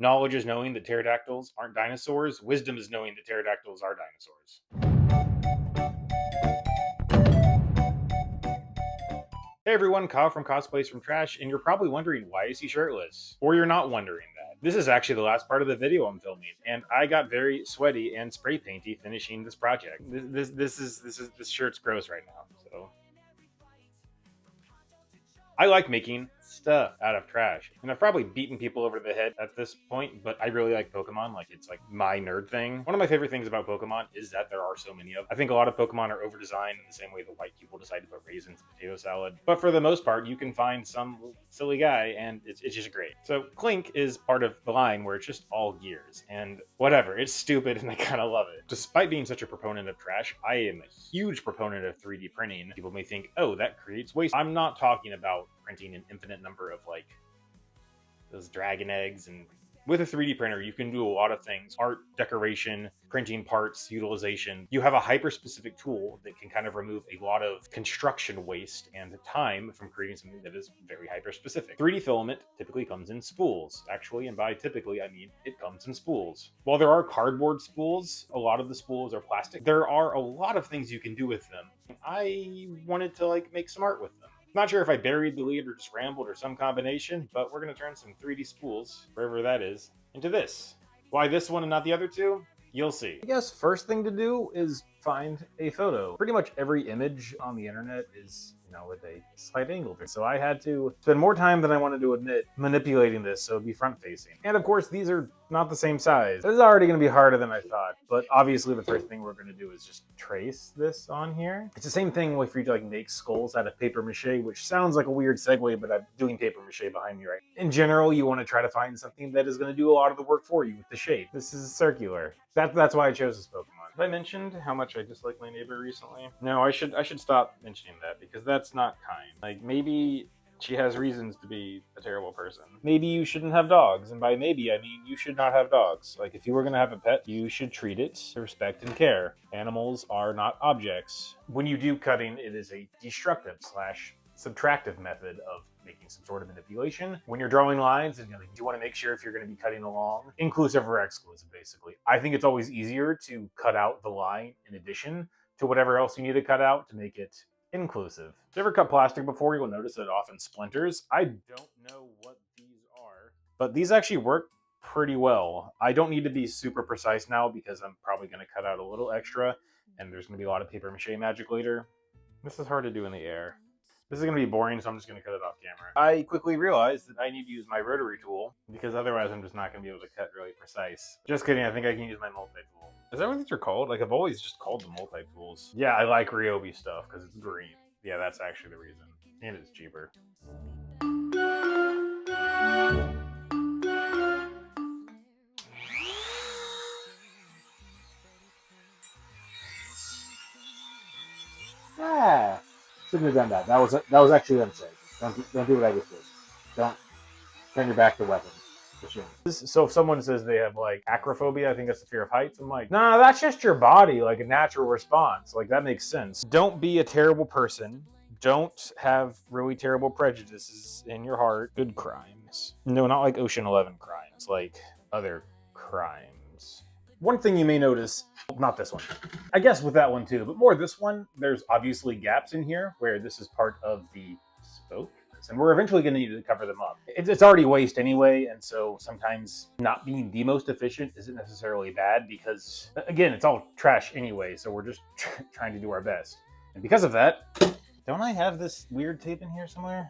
Knowledge is knowing that pterodactyls aren't dinosaurs. Wisdom is knowing that pterodactyls are dinosaurs. Hey everyone, Kyle from Cosplays from Trash, and you're probably wondering, why is he shirtless? Or you're not wondering that. This is actually the last part of the video I'm filming, and I got very sweaty and spray painty finishing this project. This shirt's gross right now, so. I like making stuff out of trash. And I've probably beaten people over the head at this point, but I really like Pokemon. Like, it's like my nerd thing. One of my favorite things about Pokemon is that there are so many of them. I think a lot of Pokemon are over-designed in the same way the white people decide to put raisins in potato salad. But for the most part, you can find some silly guy and it's just great. So Klink is part of the line where it's just all gears and whatever. It's stupid and I kind of love it. Despite being such a proponent of trash, I am a huge proponent of 3D printing. People may think, oh, that creates waste. I'm not talking about printing an infinite number of like those dragon eggs. And with a 3D printer, you can do a lot of things: art, decoration, printing parts, utilization. You have a hyper-specific tool that can kind of remove a lot of construction waste and time from creating something that is very hyper-specific. 3D filament typically comes in spools. Actually, and by typically, I mean it comes in spools. While there are cardboard spools, a lot of the spools are plastic. There are a lot of things you can do with them. I wanted to like make some art with them. Not sure if I buried the lead or just rambled or some combination, but we're going to turn some 3D spools, wherever that is, into this. Why this one and not the other two? You'll see. I guess first thing to do is find a photo. Pretty much every image on the internet is, with a slight angle. So I had to spend more time than I wanted to admit manipulating this so it'd be front facing. And of course, these are not the same size. This is already going to be harder than I thought, but obviously the first thing we're going to do is just trace this on here. It's the same thing if you like make skulls out of paper-mâché, which sounds like a weird segue, but I'm doing paper-mâché behind me right now. In general, you want to try to find something that is going to do a lot of the work for you with the shape. This is circular. That's why I chose this Pokemon. Have I mentioned how much I dislike my neighbor recently? No, I should stop mentioning that because that's not kind. Like, maybe she has reasons to be a terrible person. Maybe you shouldn't have dogs, and by maybe I mean you should not have dogs. Like, if you were gonna have a pet, you should treat it with respect and care. Animals are not objects. When you do cutting, it is a destructive / subtractive method of making some sort of manipulation. When you're drawing lines, and you want to make sure if you're going to be cutting along, inclusive or exclusive, basically. I think it's always easier to cut out the line in addition to whatever else you need to cut out to make it inclusive. If you ever cut plastic before, you'll notice that it often splinters. I don't know what these are, but these actually work pretty well. I don't need to be super precise now because I'm probably going to cut out a little extra, and there's going to be a lot of paper-mâché magic later. This is hard to do in the air. This is going to be boring, so I'm just going to cut it off camera. I quickly realized that I need to use my rotary tool, because otherwise I'm just not going to be able to cut really precise. Just kidding, I think I can use my multi-tool. Is that what these are called? Like, I've always just called them multi-tools. Yeah, I like Ryobi stuff, because it's green. Yeah, that's actually the reason. And it's cheaper. Ah! Shouldn't have done that. That was actually unsafe. Don't do what I just did. Don't turn your back to weapons. So if someone says they have like acrophobia, I think that's the fear of heights. I'm like, no, that's just your body, like a natural response. Like, that makes sense. Don't be a terrible person. Don't have really terrible prejudices in your heart. Good crimes. No, not like Ocean 11 crimes, like other crimes. One thing you may notice, not this one, I guess with that one too, but more this one, there's obviously gaps in here where this is part of the spoke, and we're eventually going to need to cover them up. It's already waste anyway, and so sometimes not being the most efficient isn't necessarily bad because, again, it's all trash anyway, so we're just trying to do our best. And because of that, don't I have this weird tape in here somewhere?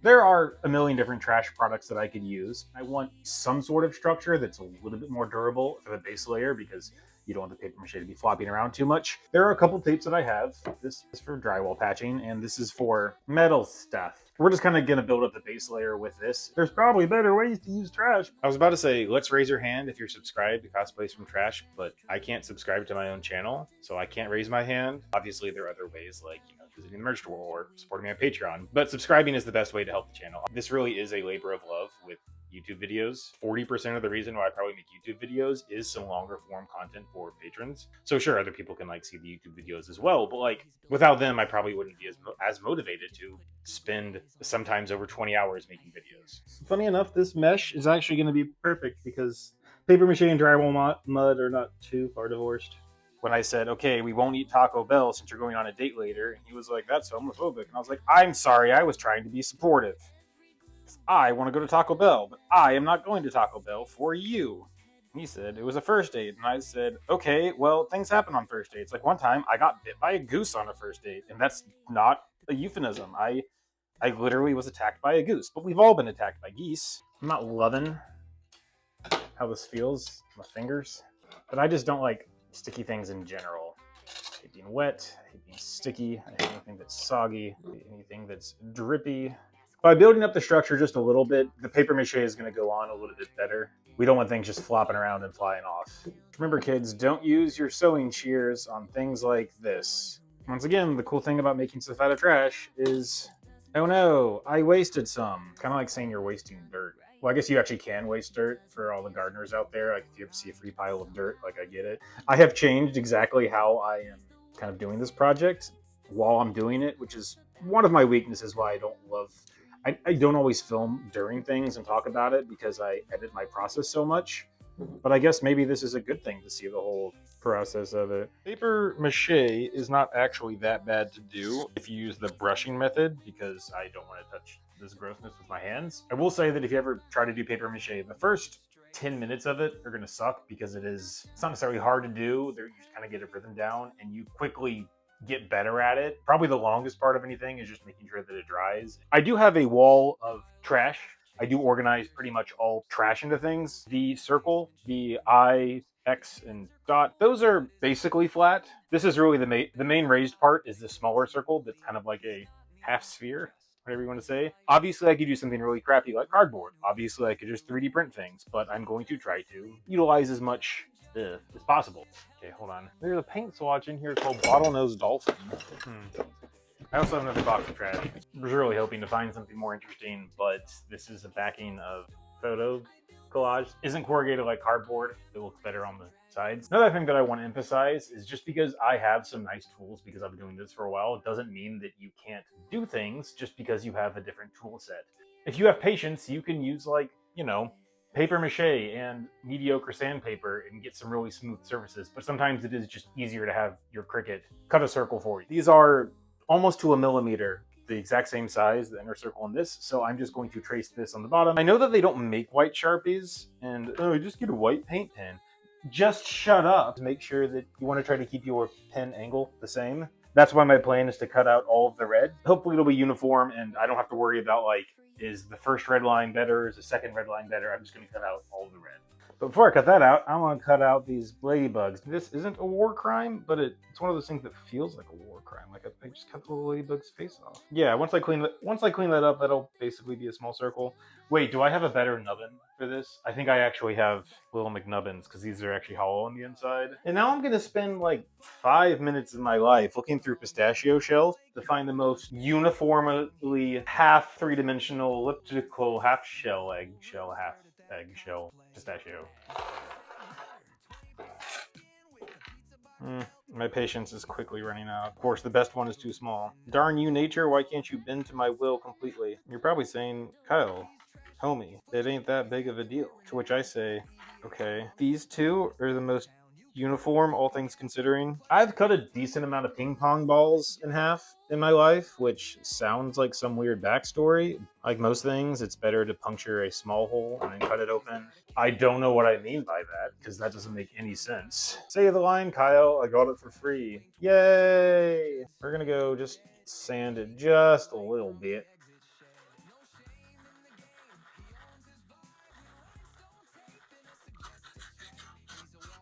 There are a million different trash products that I could use. I want some sort of structure that's a little bit more durable for the base layer because you don't want the paper-mâché to be flopping around too much. There are a couple tapes that I have. This is for drywall patching, and this is for metal stuff. We're just kind of going to build up the base layer with this. There's probably better ways to use trash. I was about to say, let's raise your hand if you're subscribed to Cosplays from Trash, but I can't subscribe to my own channel, so I can't raise my hand. Obviously, there are other ways, like, visiting the merch store or supporting me on Patreon, but subscribing is the best way to help the channel. This really is a labor of love with YouTube videos. 40% of the reason why I probably make YouTube videos is some longer form content for patrons. So sure, other people can like see the YouTube videos as well, but like without them, I probably wouldn't be as motivated to spend sometimes over 20 hours making videos. Funny enough, this mesh is actually going to be perfect because paper mache and drywall mud are not too far divorced. When I said, okay, we won't eat Taco Bell since you're going on a date later, and he was like, that's homophobic. And I was like, I'm sorry, I was trying to be supportive. I want to go to Taco Bell, but I am not going to Taco Bell for you. And he said, it was a first date. And I said, okay, well, things happen on first dates. Like one time, I got bit by a goose on a first date, and that's not a euphemism. I literally was attacked by a goose, but we've all been attacked by geese. I'm not loving how this feels on my fingers, but I just don't like sticky things in general. I hate being wet, I hate being sticky, I hate anything that's soggy, I hate anything that's drippy. By building up the structure just a little bit, the paper mache is going to go on a little bit better. We don't want things just flopping around and flying off. Remember kids, don't use your sewing shears on things like this. Once again, the cool thing about making stuff out of trash is, oh no, I wasted some. It's kind of like saying you're wasting dirt. Well, I guess you actually can waste dirt for all the gardeners out there. Like if you ever see a free pile of dirt, like I get it. I have changed exactly how I am kind of doing this project while I'm doing it, which is one of my weaknesses why I don't love... I don't always film during things and talk about it because I edit my process so much. But I guess maybe this is a good thing to see the whole process of it. Paper mache is not actually that bad to do if you use the brushing method because I don't want to touch this grossness with my hands. I will say that if you ever try to do paper mache, the first 10 minutes of it are going to suck because it's not necessarily hard to do. You just kind of get a rhythm down and you quickly get better at it. Probably the longest part of anything is just making sure that it dries. I do have a wall of trash. I do organize pretty much all trash into things. The circle, the I, X, and dot, those are basically flat. This is really the main raised part is the smaller circle that's kind of like a half sphere, whatever you want to say. Obviously, I could do something really crappy like cardboard. Obviously, I could just 3D print things, but I'm going to try to utilize as much as possible. Okay, hold on. There's a paint swatch in here called Bottlenose Dolphin. I also have another box of trash. I was really hoping to find something more interesting, but this is a backing of photo collage. Isn't corrugated like cardboard. It looks better on the sides. Another thing that I want to emphasize is just because I have some nice tools because I've been doing this for a while, it doesn't mean that you can't do things just because you have a different tool set. If you have patience, you can use like, you know, paper mache and mediocre sandpaper and get some really smooth surfaces, but sometimes it is just easier to have your Cricut cut a circle for you. These are almost to a millimeter, the exact same size, the inner circle in this, so I'm just going to trace this on the bottom. I know that they don't make white Sharpies, and just get a white paint pen. Just shut up. Make sure that you want to try to keep your pen angle the same. That's why my plan is to cut out all of the red. Hopefully it'll be uniform and I don't have to worry about like, is the first red line better? Is the second red line better? I'm just going to cut out all of the red. But before I cut that out, I want to cut out these ladybugs. This isn't a war crime, but it's one of those things that feels like a war crime. Like I just cut the ladybug's face off. Yeah, once I clean that up, that'll basically be a small circle. Wait, do I have a better nubbin for this? I think I actually have little McNubbins because these are actually hollow on the inside. And now I'm going to spend like 5 minutes of my life looking through pistachio shells to find the most uniformly half three-dimensional elliptical half shell eggshell pistachio. My patience is quickly running out. Of course, the best one is too small. Darn you, nature, why can't you bend to my will completely? You're probably saying, Kyle, homie, it ain't that big of a deal. To which I say, okay, these two are the most uniform, all things considering. I've cut a decent amount of ping pong balls in half in my life, which sounds like some weird backstory. Like most things, it's better to puncture a small hole and then cut it open. I don't know what I mean by that, because that doesn't make any sense. Say the line, Kyle, I got it for free. Yay! We're gonna go just sand it just a little bit.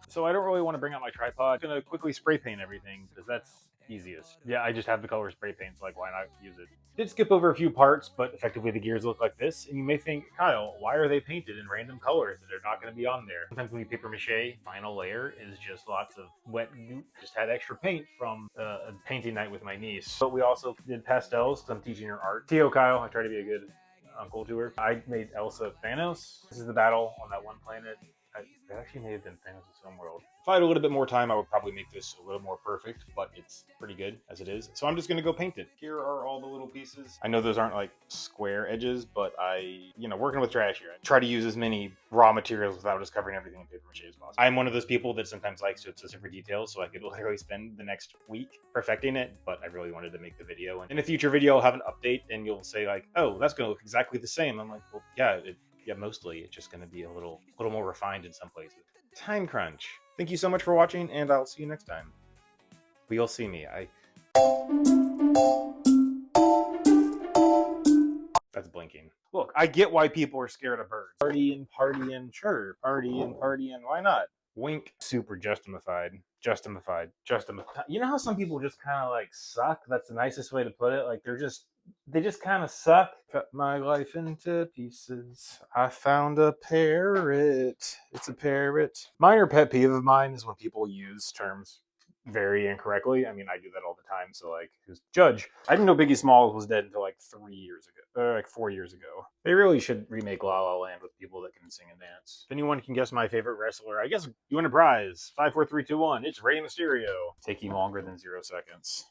So I don't really want to bring out my tripod. I'm going to quickly spray paint everything because that's easiest. Yeah, I just have the color spray paint, so like why not use it? Did skip over a few parts, but effectively the gears look like this. And you may think, Kyle, why are they painted in random colors that are not going to be on there? Sometimes when you paper mache, final layer is just lots of wet goop. Just had extra paint from a painting night with my niece. But we also did pastels because I'm teaching her art. T.O. Kyle, I try to be a good uncle to her. I made Elsa Thanos. This is the battle on that one planet. It actually may have been Thanos' home world. If I had a little bit more time, I would probably make this a little more perfect, but it's pretty good as it is. So I'm just gonna go paint it. Here are all the little pieces. I know those aren't like square edges, but working with trash here, I try to use as many raw materials without just covering everything in paper mache as possible. I'm one of those people that sometimes likes to obsess over details, so I could literally spend the next week perfecting it, but I really wanted to make the video. And in a future video, I'll have an update and you'll say like, oh, that's gonna look exactly the same. I'm like, well, yeah, mostly it's just going to be a little more refined in some places. Time crunch. Thank you so much for watching, and I'll see you next time. But you'll see me. That's blinking. Look, I get why people are scared of birds. Partying, sure. Partying, why not? Wink. Super justified. You know how some people just kind of like suck? That's the nicest way to put it. Like they just kind of suck. Cut my life into pieces. I found a parrot. It's a parrot. Minor pet peeve of mine is when people use terms very incorrectly. I mean, I do that all the time, so like, who's the judge? I didn't know Biggie Smalls was dead until like 3 years ago, like 4 years ago. They really should remake La La Land with people that can sing and dance. If anyone can guess my favorite wrestler, I guess you win a prize. 5, 4, 3, 2, 1. It's Rey Mysterio. Taking longer than 0 seconds.